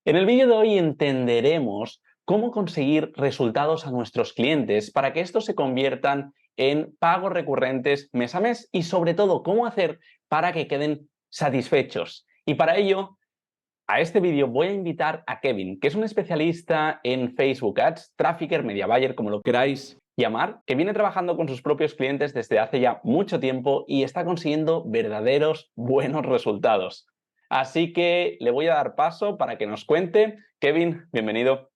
En el vídeo de hoy entenderemos cómo conseguir resultados a nuestros clientes para que estos se conviertan en pagos recurrentes mes a mes y sobre todo cómo hacer para que queden satisfechos. Y para ello, a este vídeo voy a invitar a Kevin, que es un especialista en Facebook Ads, Trafficker, Media Buyer, como lo queráis llamar, que viene trabajando con sus propios clientes desde hace ya mucho tiempo y está consiguiendo verdaderos buenos resultados. Así que le voy a dar paso para que nos cuente. Kevin, bienvenido.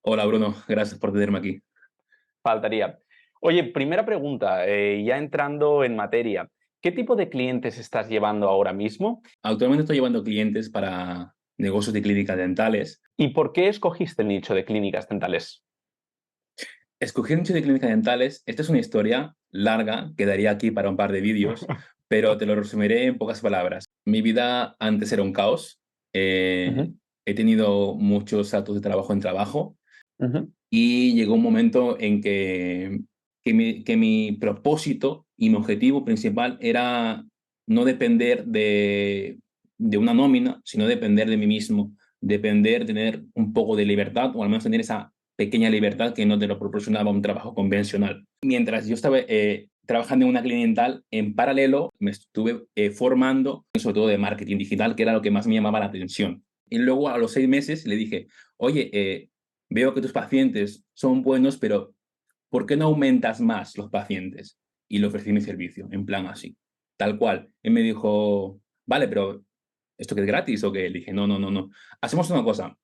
Hola Bruno, gracias por tenerme aquí. Faltaría. Oye, primera pregunta, ya entrando en materia, ¿qué tipo de clientes estás llevando ahora mismo Actualmente estoy llevando clientes para negocios de clínicas dentales. y por qué escogiste el nicho de clínicas dentales? Escogí el nicho de clínicas dentales. Esta es una historia larga, quedaría aquí para un par de vídeos, pero te lo resumiré en pocas palabras. Mi vida antes era un caos. Ujú, He tenido muchos saltos de trabajo en trabajo ujú, y llegó un momento en que mi propósito y mi objetivo principal era no depender de una nómina, sino depender de mí mismo, depender, tener un poco de libertad, o al menos tener esa pequeña libertad que no te lo proporcionaba un trabajo convencional. Mientras yo estaba trabajando en una clínica dental, en paralelo me estuve formando, sobre todo de marketing digital, que era lo que más me llamaba la atención. Y luego a los 6 meses le dije, oye, veo que tus pacientes son buenos, pero ¿por qué no aumentas más los pacientes? Y le ofrecí mi servicio, en plan así, tal cual. Él me dijo, vale, pero ¿esto que es gratis o qué? Le dije, no, no, no, no. Hacemos una cosa.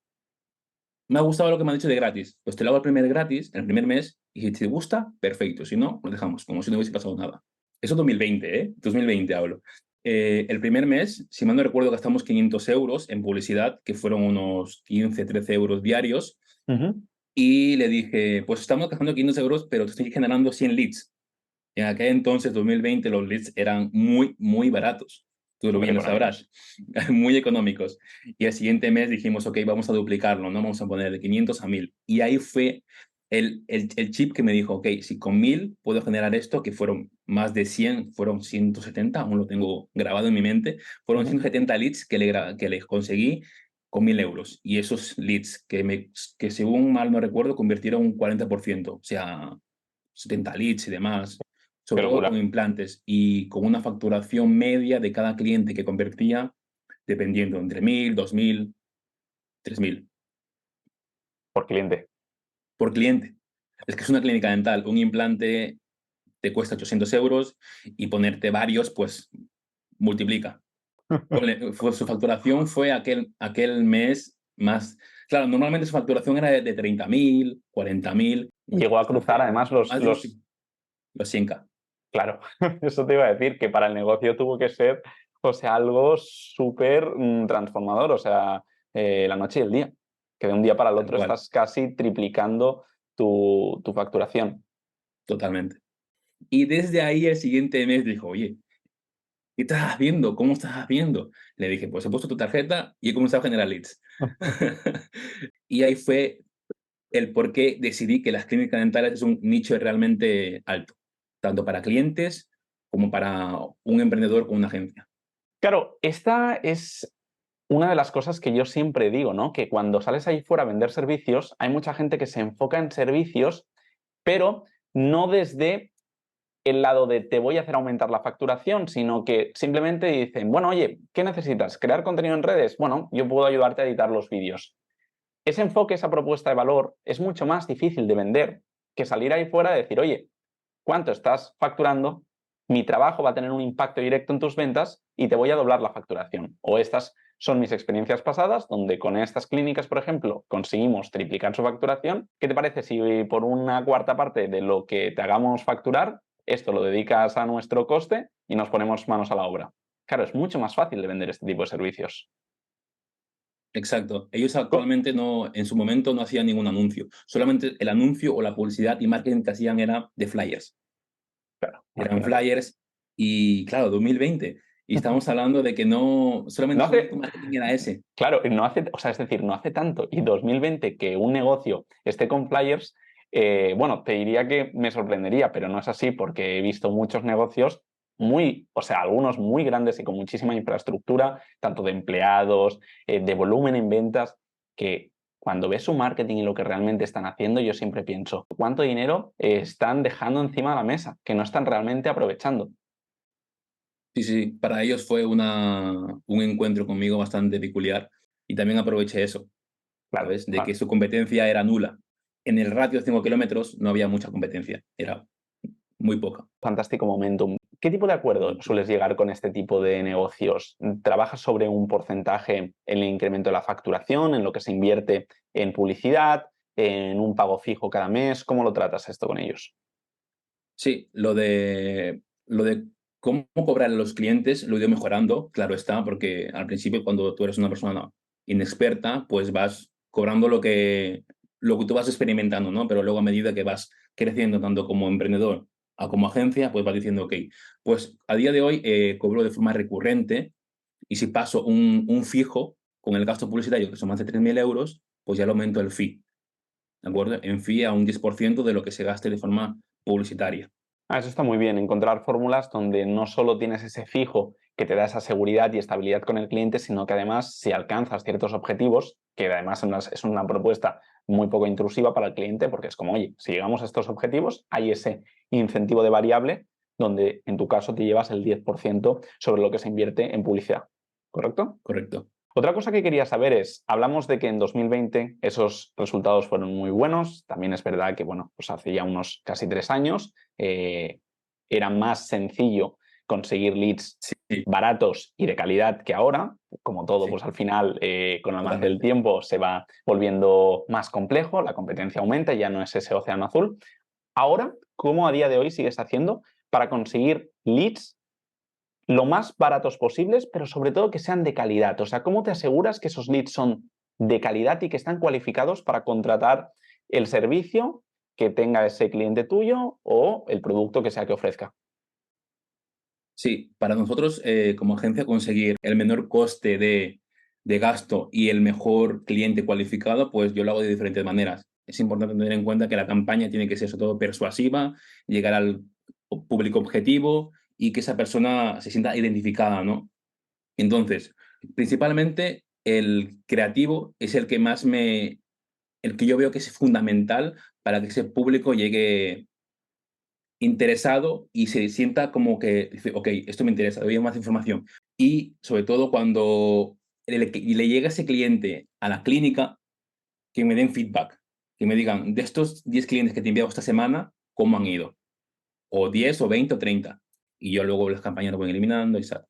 Me ha gustado lo que me ha dicho de gratis. Pues te lo hago el primer gratis, el primer mes, y si te gusta, perfecto. Si no, lo dejamos, como si no hubiese pasado nada. Eso 2020, ¿eh? 2020 hablo. El primer mes, si mal no recuerdo, gastamos 500 euros en publicidad, que fueron unos 15, 13 euros diarios. ujú. Y le dije, pues estamos gastando 500 euros, pero te estoy generando 100 leads. En aquel entonces, 2020, los leads eran muy, muy baratos. Tú lo Súper bien lo económicos. sabrás. Muy económicos. Y el siguiente mes dijimos, ok, vamos a duplicarlo, ¿no? Vamos a poner de 500 a 1000. Y ahí fue el chip que me dijo, ok, si con 1000 puedo generar esto, que fueron más de 100, fueron 170, aún lo tengo grabado en mi mente, fueron Ujú. 170 leads que le conseguí con 1000 euros. Y esos leads que según mal no recuerdo, convirtieron un 40%, o sea, 70 leads y demás, Qué sobre todo con locura. implantes y con una facturación media de cada cliente que convertía, dependiendo entre 1000, 2000, 3000 Por cliente. por cliente. Es que es una clínica dental, un implante te cuesta 800 euros y ponerte varios, pues multiplica. Su facturación fue aquel mes más. Claro, normalmente su facturación era de 30.000, 40.000, Llegó a cruzar además más de los 100K. claro, eso te iba a decir, que para el negocio tuvo que ser, o sea, algo súper transformador, o sea, la noche y el día, que de un día para el Tal otro cual, estás casi triplicando tu facturación. totalmente. Y desde ahí el siguiente mes dijo, oye, ¿qué estás haciendo? ¿Cómo estás haciendo? Le dije, pues he puesto tu tarjeta y he comenzado a generar leads. Y ahí fue el por qué decidí que las clínicas dentales es un nicho realmente alto, tanto para clientes como para un emprendedor con una agencia. Claro, esta es una de las cosas que yo siempre digo, ¿no? Que cuando sales ahí fuera a vender servicios, hay mucha gente que se enfoca en servicios, pero no desde el lado de te voy a hacer aumentar la facturación, sino que simplemente dicen, bueno, oye, ¿qué necesitas? ¿Crear contenido en redes? Bueno, yo puedo ayudarte a editar los vídeos. Ese enfoque, esa propuesta de valor es mucho más difícil de vender que salir ahí fuera y decir, oye, ¿cuánto estás facturando? Mi trabajo va a tener un impacto directo en tus ventas y te voy a doblar la facturación. O estas son mis experiencias pasadas, donde con estas clínicas, por ejemplo, conseguimos triplicar su facturación. ¿Qué te parece si por una cuarta parte de lo que te hagamos facturar, esto lo dedicas a nuestro coste y nos ponemos manos a la obra? Claro, es mucho más fácil de vender este tipo de servicios. Exacto. Ellos Co- actualmente no, en su momento no hacían ningún anuncio. Solamente el anuncio o la publicidad y marketing que hacían era de flyers. Claro, Eran imagínate. flyers y claro, 2020. Y estamos hablando de que no, No solamente su único hace, marketing era ese. claro, no hace, o sea, es decir, no hace tanto. Y 2020 que un negocio esté con flyers, bueno, te diría que me sorprendería, pero no es así porque he visto muchos negocios muy, o sea, algunos muy grandes y con muchísima infraestructura, tanto de empleados, de volumen en ventas, que cuando ves su marketing y lo que realmente están haciendo, yo siempre pienso, ¿cuánto dinero están dejando encima de la mesa? Que no están realmente aprovechando. Sí, sí, para ellos fue un encuentro conmigo bastante peculiar y también aproveché eso, Claro, ¿sabes? De que claro. su competencia era nula. En el ratio de 5 kilómetros no había mucha competencia, era muy poca. Fantástico momentum. ¿Qué tipo de acuerdo sueles llegar con este tipo de negocios? ¿Trabajas sobre un porcentaje en el incremento de la facturación, en lo que se invierte en publicidad, en un pago fijo cada mes? ¿Cómo lo tratas esto con ellos? Sí, lo de cómo cobrar a los clientes lo he ido mejorando, claro está, porque al principio cuando tú eres una persona inexperta, pues vas cobrando lo que tú vas experimentando, ¿no? Pero luego a medida que vas creciendo tanto como emprendedor o como agencia, pues vas diciendo, ok, pues a día de hoy cobro de forma recurrente y si paso un fijo con el gasto publicitario, que son más de 3.000 euros, pues ya le aumento el fee, ¿de acuerdo? En fee a un 10% de lo que se gaste de forma publicitaria. Eso está muy bien, encontrar fórmulas donde no solo tienes ese fijo que te da esa seguridad y estabilidad con el cliente, sino que además si alcanzas ciertos objetivos, que además es una propuesta muy poco intrusiva para el cliente, porque es como, oye, si llegamos a estos objetivos, hay ese incentivo de variable donde en tu caso te llevas el 10% sobre lo que se invierte en publicidad, ¿correcto? Correcto. Otra cosa que quería saber es, hablamos de que en 2020 esos resultados fueron muy buenos, también es verdad que, bueno, pues hace ya unos casi 3 años era más sencillo conseguir leads Sí, baratos y de calidad que ahora, como todo, pues sí, al final con el avance del totalmente. tiempo se va volviendo más complejo, la competencia aumenta, ya no es ese océano azul. Ahora, ¿cómo a día de hoy sigues haciendo para conseguir leads lo más baratos posibles, pero sobre todo que sean de calidad? O sea, ¿cómo te aseguras que esos leads son de calidad y que están cualificados para contratar el servicio que tenga ese cliente tuyo o el producto que sea que ofrezca? Sí, para nosotros como agencia conseguir el menor coste de gasto y el mejor cliente cualificado, pues yo lo hago de diferentes maneras. Es importante tener en cuenta que la campaña tiene que ser sobre todo persuasiva, llegar al público objetivo y que esa persona se sienta identificada, ¿no? Entonces, principalmente el creativo es el que yo veo que es fundamental para que ese público llegue interesado y se sienta como que dice, ok, esto me interesa, doy más información. Y sobre todo cuando le llega ese cliente a la clínica, que me den feedback, que me digan, de estos 10 clientes que te he enviado esta semana, ¿cómo han ido? O 10 o 20 o 30. Y yo luego las campañas lo voy eliminando y tal.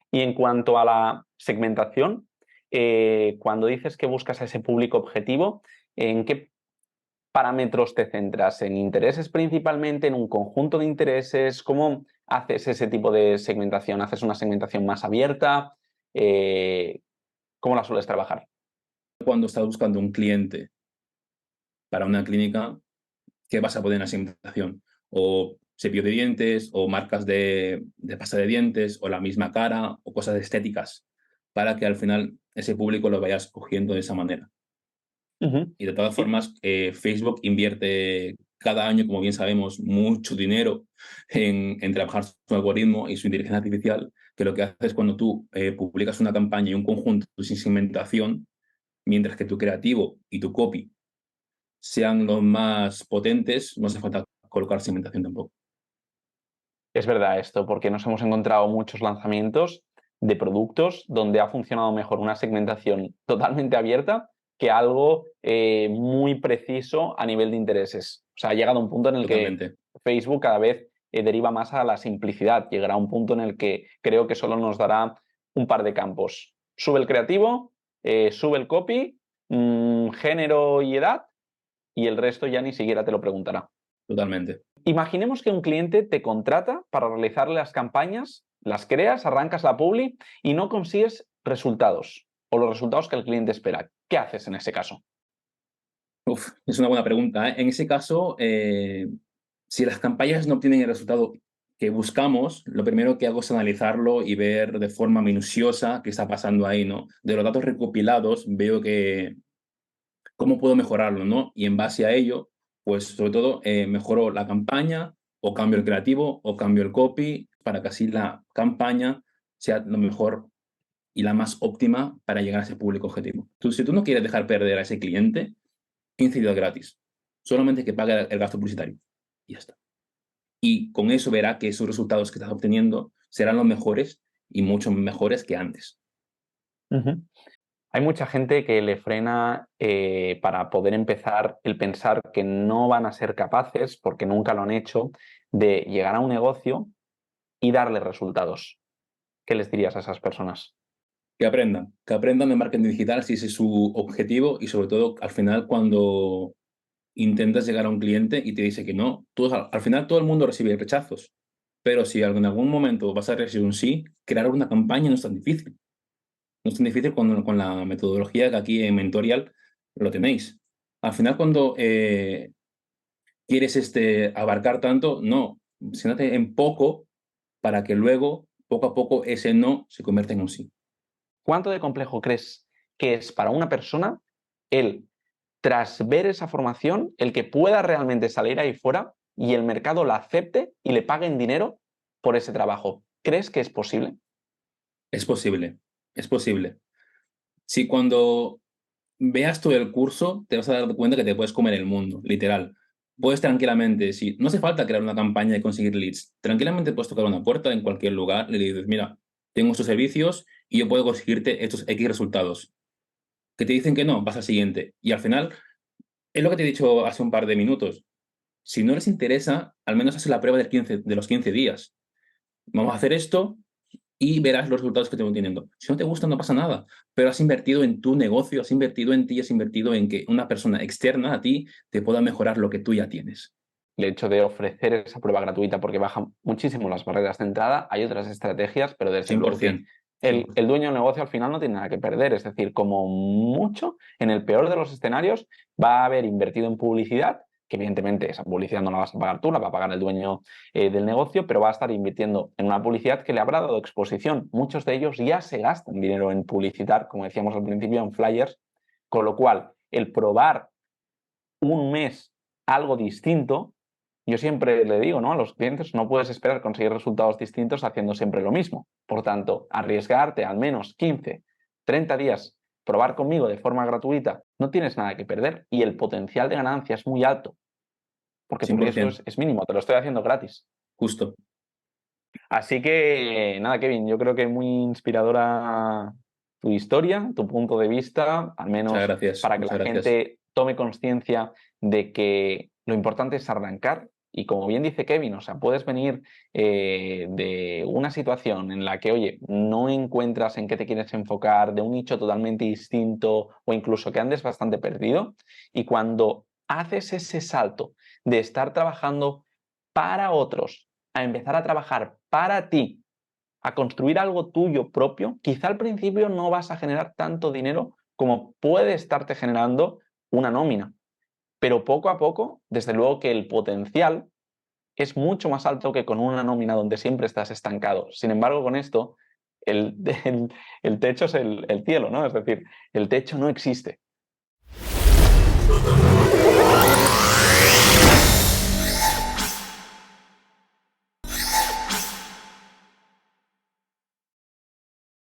Y en cuanto a la segmentación, cuando dices que buscas a ese público objetivo, ¿en qué parámetros te centras? ¿En intereses principalmente? ¿En un conjunto de intereses? ¿Cómo haces ese tipo de segmentación? ¿Haces una segmentación más abierta? Eh, ¿Cómo la sueles trabajar? Cuando estás buscando un cliente para una clínica, ¿qué vas a poner en la segmentación? O cepillo de dientes, o marcas de pasta de dientes, o la misma cara, o cosas estéticas, para que al final ese público lo vayas cogiendo de esa manera. Ujú. Y de todas Y- formas, Facebook invierte cada año, como bien sabemos, mucho dinero en trabajar su algoritmo y su inteligencia artificial, que lo que hace es cuando tú publicas una campaña y un conjunto sin segmentación, mientras que tu creativo y tu copy sean los más potentes, no hace falta colocar segmentación tampoco. Es verdad esto, porque nos hemos encontrado muchos lanzamientos de productos donde ha funcionado mejor una segmentación totalmente abierta que algo muy preciso a nivel de intereses. O sea, ha llegado un punto en el que Totalmente. Facebook cada vez deriva más a la simplicidad. Llegará a un punto en el que creo que solo nos dará un par de campos. Sube el creativo, sube el copy, género y edad, y el resto ya ni siquiera te lo preguntará. Totalmente. Imaginemos que un cliente te contrata para realizarle las campañas, las creas, arrancas la publi y no consigues resultados o los resultados que el cliente espera. ¿Qué haces en ese caso? Uf, es una buena pregunta, ¿eh? En ese caso, si las campañas no obtienen el resultado que buscamos, lo primero que hago es analizarlo y ver de forma minuciosa qué está pasando ahí, ¿no? De los datos recopilados veo que cómo puedo mejorarlo, ¿no? Y en base a ello, pues sobre todo mejoro la campaña o cambio el creativo o cambio el copy para que así la campaña sea lo mejor y la más óptima para llegar a ese público objetivo. Si tú no quieres dejar perder a ese cliente, 15 días gratis. Solamente que pague el gasto publicitario. Y ya está. Y con eso verá que esos resultados que estás obteniendo serán los mejores y mucho mejores que antes. Hay mucha gente que le frena para poder empezar el pensar que no van a ser capaces, porque nunca lo han hecho, de llegar a un negocio y darle resultados. ¿Qué les dirías a esas personas? Que aprendan de marketing digital si ese es su objetivo y sobre todo al final cuando intentas llegar a un cliente y te dice que no, al final todo el mundo recibe rechazos, pero si en algún momento vas a recibir un sí, crear una campaña no es tan difícil. No es tan difícil con la metodología que aquí en Mentorial lo tenéis. Al final cuando quieres abarcar tanto, no, siéntate en poco para que luego, poco a poco, ese no se convierta en un sí. ¿Cuánto de complejo crees que es para una persona el, tras ver esa formación, el que pueda realmente salir ahí fuera y el mercado la acepte y le paguen dinero por ese trabajo? ¿Crees que es posible? Es posible, es posible. Si cuando veas todo el curso, te vas a dar cuenta que te puedes comer el mundo, literal. Puedes tranquilamente, si no hace falta crear una campaña y conseguir leads, tranquilamente puedes tocar una puerta en cualquier lugar y le dices, mira, tengo estos servicios y yo puedo conseguirte estos X resultados. Que te dicen que no, vas al siguiente. Y al final, es lo que te he dicho hace un par de minutos. Si no les interesa, al menos haz la prueba de los 15 días. Vamos a hacer esto y verás los resultados que te van teniendo. Si no te gusta, no pasa nada, pero has invertido en tu negocio, has invertido en ti, has invertido en que una persona externa a ti te pueda mejorar lo que tú ya tienes. El hecho de ofrecer esa prueba gratuita porque baja muchísimo las barreras de entrada. Hay otras estrategias, pero del tipo porque 100%. el dueño del negocio al final no tiene nada que perder. Es decir, como mucho, en el peor de los escenarios, va a haber invertido en publicidad, que evidentemente esa publicidad no la vas a pagar tú, la va a pagar el dueño del negocio, pero va a estar invirtiendo en una publicidad que le habrá dado exposición. Muchos de ellos ya se gastan dinero en publicitar, como decíamos al principio, en flyers, con lo cual el probar un mes algo distinto. Yo siempre le digo, ¿no?, a los clientes, no puedes esperar conseguir resultados distintos haciendo siempre lo mismo. Por tanto, arriesgarte al menos 15, 30 días, probar conmigo de forma gratuita, no tienes nada que perder y el potencial de ganancia es muy alto, porque tu riesgo 100%. es mínimo, te lo estoy haciendo gratis. Justo. Así que, nada, Kevin, yo creo que muy inspiradora tu historia, tu punto de vista, al Muchas menos gracias. para que Muchas la gracias. gente tome conciencia de que lo importante es arrancar. Y como bien dice Kevin, o sea, puedes venir de una situación en la que, oye, no encuentras en qué te quieres enfocar, de un nicho totalmente distinto o incluso que andes bastante perdido. Y cuando haces ese salto de estar trabajando para otros a empezar a trabajar para ti, a construir algo tuyo propio, quizá al principio no vas a generar tanto dinero como puede estarte generando una nómina. Pero poco a poco, desde luego que el potencial es mucho más alto que con una nómina donde siempre estás estancado. Sin embargo, con esto, el, el techo es el cielo, ¿no? Es decir, el techo no existe.